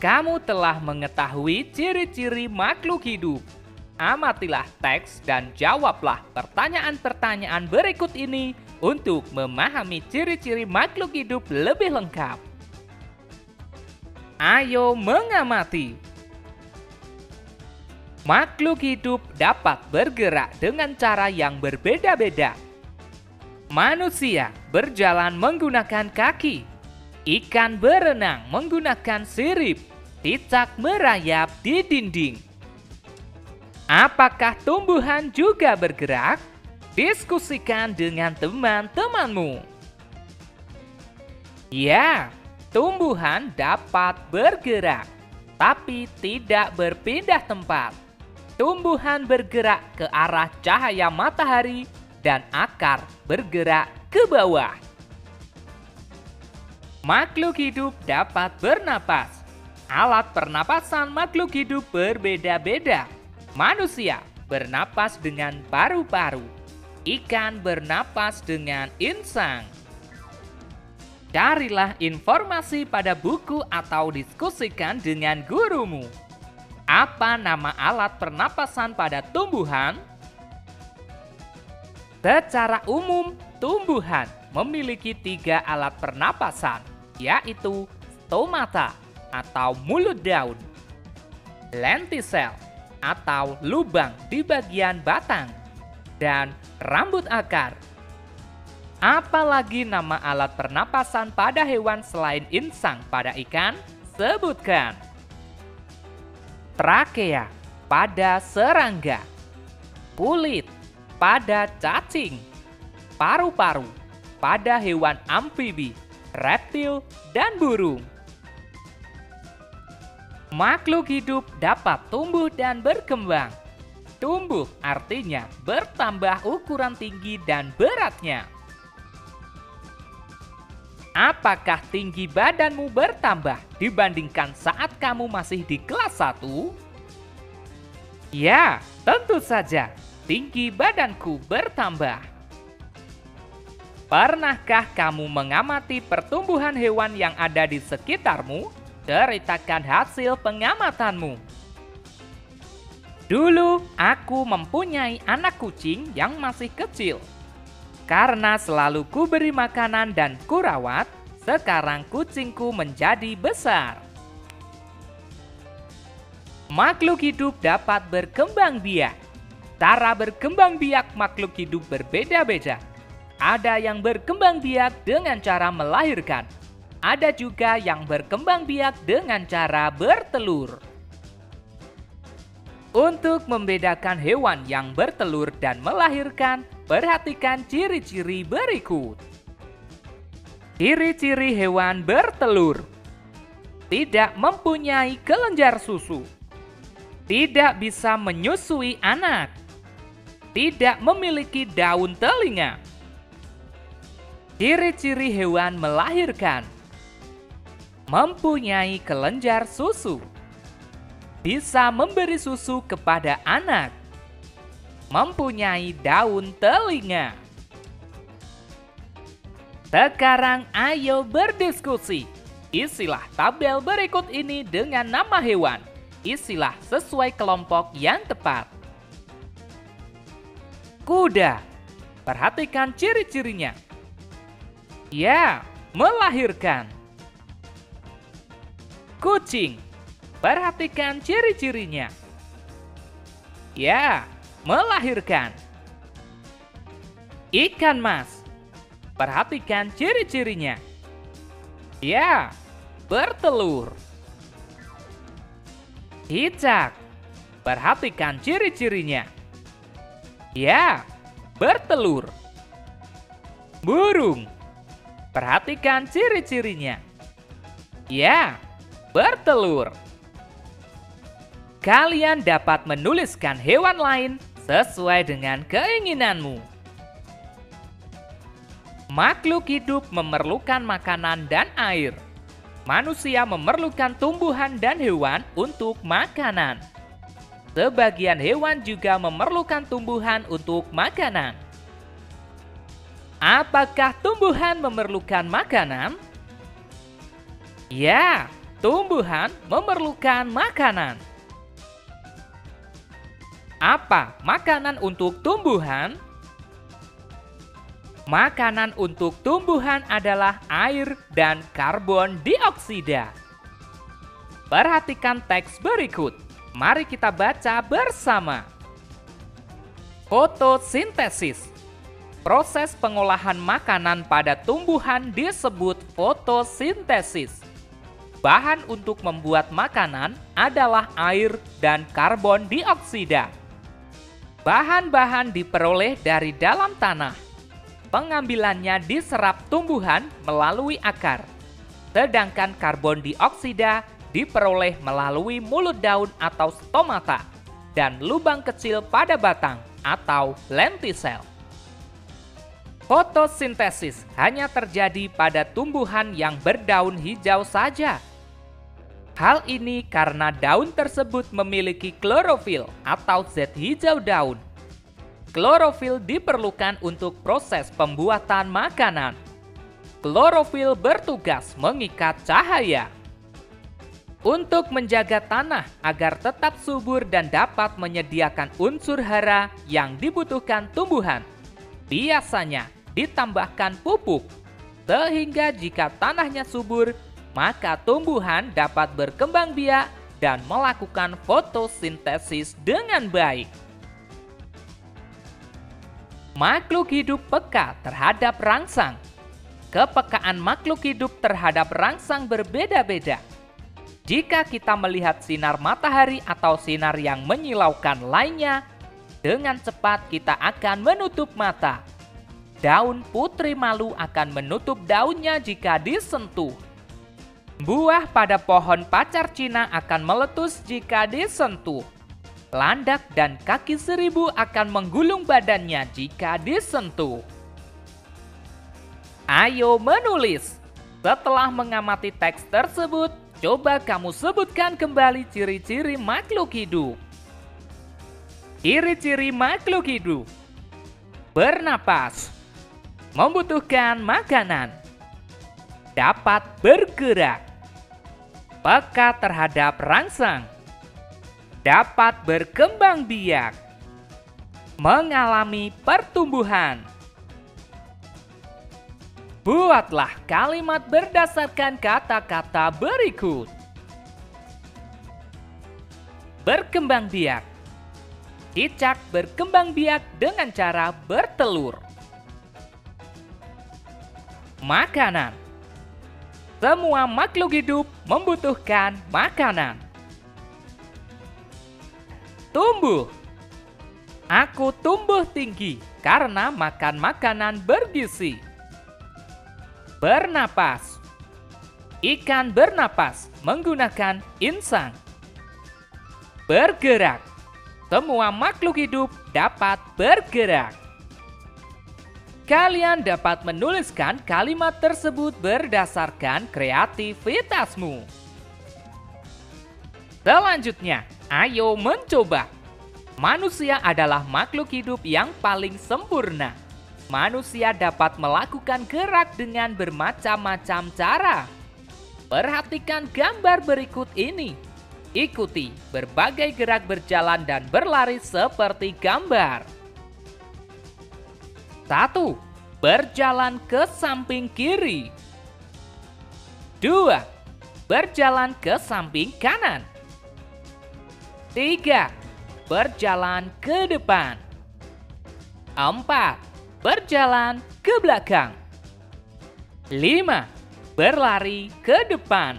Kamu telah mengetahui ciri-ciri makhluk hidup. Amatilah teks dan jawablah pertanyaan-pertanyaan berikut ini untuk memahami ciri-ciri makhluk hidup lebih lengkap. Ayo mengamati. Makhluk hidup dapat bergerak dengan cara yang berbeda-beda. Manusia berjalan menggunakan kaki. Ikan berenang menggunakan sirip. Cicak merayap di dinding. Apakah tumbuhan juga bergerak? Diskusikan dengan teman-temanmu. Ya, tumbuhan dapat bergerak, tapi tidak berpindah tempat. Tumbuhan bergerak ke arah cahaya matahari dan akar bergerak ke bawah. Makhluk hidup dapat bernapas. Alat pernapasan makhluk hidup berbeda-beda. Manusia bernapas dengan paru-paru. Ikan bernapas dengan insang. Carilah informasi pada buku atau diskusikan dengan gurumu. Apa nama alat pernapasan pada tumbuhan? Secara umum, tumbuhan memiliki 3 alat pernapasan, yaitu stomata atau mulut daun, lentisel atau lubang di bagian batang, dan rambut akar. Apalagi nama alat pernapasan pada hewan selain insang pada ikan? Sebutkan. Trakea pada serangga, kulit pada cacing, paru-paru pada hewan amfibi, reptil, dan burung. Makhluk hidup dapat tumbuh dan berkembang. Tumbuh artinya bertambah ukuran tinggi dan beratnya. Apakah tinggi badanmu bertambah dibandingkan saat kamu masih di kelas 1? Ya, tentu saja tinggi badanku bertambah. Pernahkah kamu mengamati pertumbuhan hewan yang ada di sekitarmu? Ceritakan hasil pengamatanmu. Dulu aku mempunyai anak kucing yang masih kecil. Karena selalu kuberi makanan dan kurawat, sekarang kucingku menjadi besar. Makhluk hidup dapat berkembang biak. Cara berkembang biak makhluk hidup berbeda-beda. Ada yang berkembang biak dengan cara melahirkan. Ada juga yang berkembang biak dengan cara bertelur. Untuk membedakan hewan yang bertelur dan melahirkan, perhatikan ciri-ciri berikut. Ciri-ciri hewan bertelur. Tidak mempunyai kelenjar susu. Tidak bisa menyusui anak. Tidak memiliki daun telinga. Ciri-ciri hewan melahirkan. Mempunyai kelenjar susu. Bisa memberi susu kepada anak. Mempunyai daun telinga. Sekarang ayo berdiskusi. Isilah tabel berikut ini dengan nama hewan. Isilah sesuai kelompok yang tepat. Kuda. Perhatikan ciri-cirinya. Ya, melahirkan. Kucing. Perhatikan ciri-cirinya. Ya, melahirkan. Ikan mas. Perhatikan ciri-cirinya. Ya, bertelur. Cicak. Perhatikan ciri-cirinya. Ya, bertelur. Burung. Perhatikan ciri-cirinya. Ya, bertelur. Kalian dapat menuliskan hewan lain sesuai dengan keinginanmu. Makhluk hidup memerlukan makanan dan air. Manusia memerlukan tumbuhan dan hewan untuk makanan. Sebagian hewan juga memerlukan tumbuhan untuk makanan. Apakah tumbuhan memerlukan makanan? Ya, Tumbuhan memerlukan makanan. Apa makanan untuk tumbuhan? Makanan untuk tumbuhan adalah air dan karbon dioksida. Perhatikan teks berikut. Mari kita baca bersama. Fotosintesis. Proses pengolahan makanan pada tumbuhan disebut fotosintesis. Bahan untuk membuat makanan adalah air dan karbon dioksida. Bahan-bahan diperoleh dari dalam tanah. Pengambilannya diserap tumbuhan melalui akar. Sedangkan karbon dioksida diperoleh melalui mulut daun atau stomata dan lubang kecil pada batang atau lentisel. Fotosintesis hanya terjadi pada tumbuhan yang berdaun hijau saja. Hal ini karena daun tersebut memiliki klorofil atau zat hijau daun. Klorofil diperlukan untuk proses pembuatan makanan. Klorofil bertugas mengikat cahaya. Untuk menjaga tanah agar tetap subur dan dapat menyediakan unsur hara yang dibutuhkan tumbuhan, biasanya ditambahkan pupuk, sehingga jika tanahnya subur, maka tumbuhan dapat berkembang biak dan melakukan fotosintesis dengan baik. Makhluk hidup peka terhadap rangsang. Kepekaan makhluk hidup terhadap rangsang berbeda-beda. Jika kita melihat sinar matahari atau sinar yang menyilaukan lainnya, dengan cepat kita akan menutup mata. Daun putri malu akan menutup daunnya jika disentuh. Buah pada pohon pacar Cina akan meletus jika disentuh. Landak dan kaki seribu akan menggulung badannya jika disentuh. Ayo menulis. Setelah mengamati teks tersebut, coba kamu sebutkan kembali ciri-ciri makhluk hidup. Ciri-ciri makhluk hidup. Bernapas. Membutuhkan makanan. Dapat bergerak. Peka terhadap rangsang. Dapat berkembang biak. Mengalami pertumbuhan. Buatlah kalimat berdasarkan kata-kata berikut. Berkembang biak. Cicak berkembang biak dengan cara bertelur. Makanan. Semua makhluk hidup membutuhkan makanan. Tumbuh. Aku tumbuh tinggi karena makan makanan bergizi. Bernapas. Ikan bernapas menggunakan insang. Bergerak. Semua makhluk hidup dapat bergerak. Kalian dapat menuliskan kalimat tersebut berdasarkan kreativitasmu. Selanjutnya, ayo mencoba. Manusia adalah makhluk hidup yang paling sempurna. Manusia dapat melakukan gerak dengan bermacam-macam cara. Perhatikan gambar berikut ini. Ikuti berbagai gerak berjalan dan berlari seperti gambar. 1. Berjalan ke samping kiri. 2. Berjalan ke samping kanan. 3. Berjalan ke depan. 4. Berjalan ke belakang. 5. Berlari ke depan.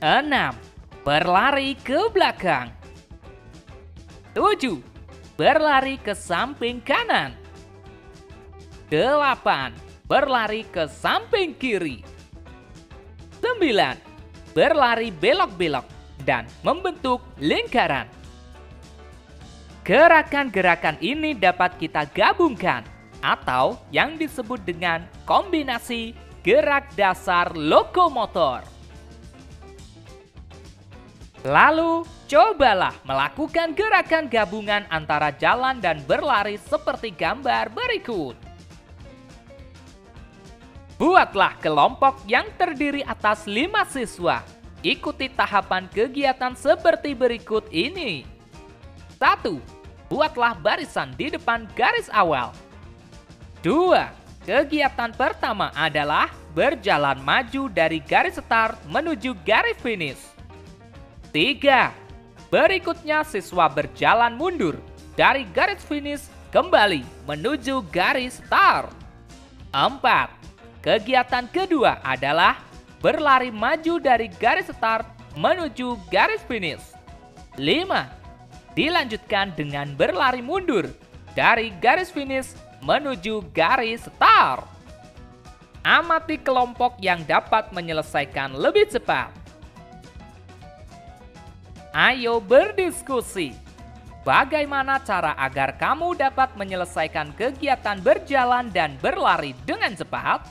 6. Berlari ke belakang. 7. Berlari ke samping kanan. 8. Berlari ke samping kiri. 9. Berlari belok-belok dan membentuk lingkaran. Gerakan-gerakan ini dapat kita gabungkan atau yang disebut dengan kombinasi gerak dasar lokomotor. Lalu, cobalah melakukan gerakan gabungan antara jalan dan berlari seperti gambar berikut. Buatlah kelompok yang terdiri atas 5 siswa Ikuti tahapan kegiatan seperti berikut ini. 1. Buatlah barisan di depan garis awal. 2. Kegiatan pertama adalah berjalan maju dari garis start menuju garis finish. 3. Berikutnya siswa berjalan mundur dari garis finish kembali menuju garis start. 4. Kegiatan kedua adalah berlari maju dari garis start menuju garis finish. 5. Dilanjutkan dengan berlari mundur dari garis finish menuju garis start. Amati kelompok yang dapat menyelesaikan lebih cepat. Ayo berdiskusi. Bagaimana cara agar kamu dapat menyelesaikan kegiatan berjalan dan berlari dengan cepat?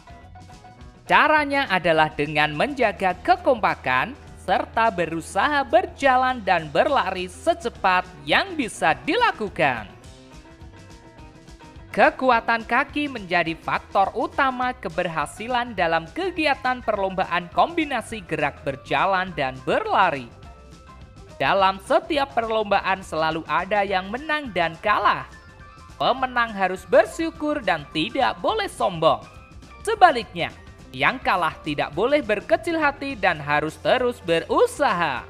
Caranya adalah dengan menjaga kekompakan serta berusaha berjalan dan berlari secepat yang bisa dilakukan. Kekuatan kaki menjadi faktor utama keberhasilan dalam kegiatan perlombaan kombinasi gerak berjalan dan berlari. Dalam setiap perlombaan selalu ada yang menang dan kalah. Pemenang harus bersyukur dan tidak boleh sombong. Sebaliknya, yang kalah tidak boleh berkecil hati dan harus terus berusaha.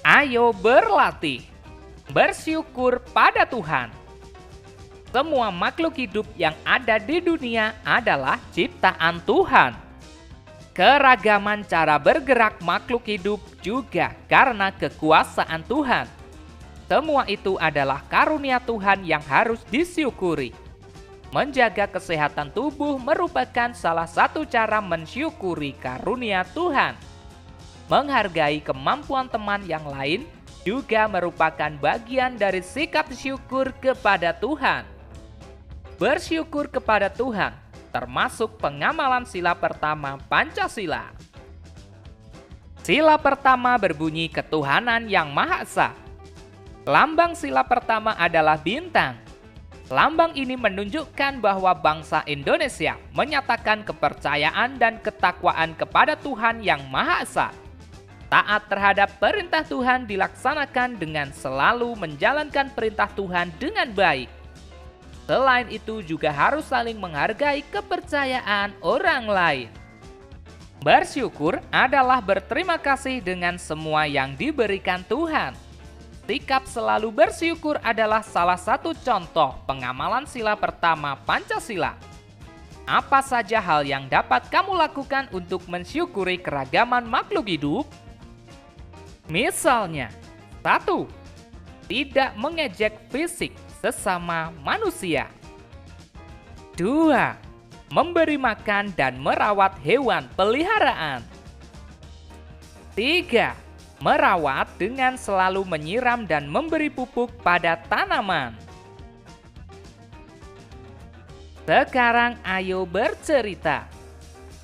Ayo berlatih. Bersyukur pada Tuhan. Semua makhluk hidup yang ada di dunia adalah ciptaan Tuhan. Keragaman cara bergerak makhluk hidup juga karena kekuasaan Tuhan. Semua itu adalah karunia Tuhan yang harus disyukuri. Menjaga kesehatan tubuh merupakan salah satu cara mensyukuri karunia Tuhan. Menghargai kemampuan teman yang lain juga merupakan bagian dari sikap syukur kepada Tuhan. Bersyukur kepada Tuhan termasuk pengamalan sila pertama Pancasila. Sila pertama berbunyi ketuhanan yang Maha Esa. Lambang sila pertama adalah bintang. Lambang ini menunjukkan bahwa bangsa Indonesia menyatakan kepercayaan dan ketakwaan kepada Tuhan yang Maha Esa. Taat terhadap perintah Tuhan dilaksanakan dengan selalu menjalankan perintah Tuhan dengan baik. Selain itu juga harus saling menghargai kepercayaan orang lain. Bersyukur adalah berterima kasih dengan semua yang diberikan Tuhan. Sikap selalu bersyukur adalah salah satu contoh pengamalan sila pertama Pancasila. Apa saja hal yang dapat kamu lakukan untuk mensyukuri keragaman makhluk hidup? Misalnya, 1. Tidak mengejek fisik sesama manusia. 2. Memberi makan dan merawat hewan peliharaan. 3. Merawat dengan selalu menyiram dan memberi pupuk pada tanaman. Sekarang ayo bercerita.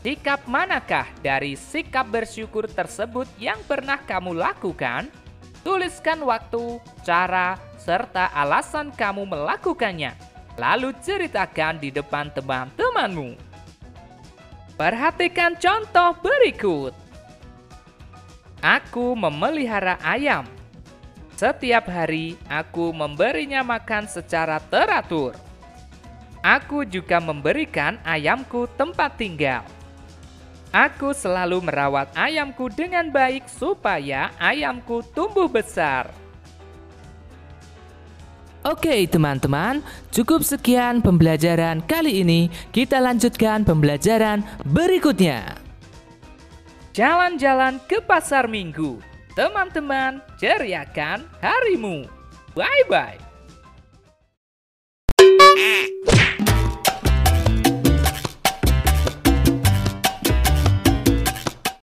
Sikap manakah dari sikap bersyukur tersebut yang pernah kamu lakukan? Tuliskan waktu, cara, serta alasan kamu melakukannya. Lalu ceritakan di depan teman-temanmu. Perhatikan contoh berikut. Aku memelihara ayam. Setiap hari aku memberinya makan secara teratur. Aku juga memberikan ayamku tempat tinggal. Aku selalu merawat ayamku dengan baik supaya ayamku tumbuh besar. Oke teman-teman, cukup sekian pembelajaran kali ini. Kita lanjutkan pembelajaran berikutnya. Jalan-jalan ke pasar minggu. Teman-teman, ceriakan harimu. Bye-bye.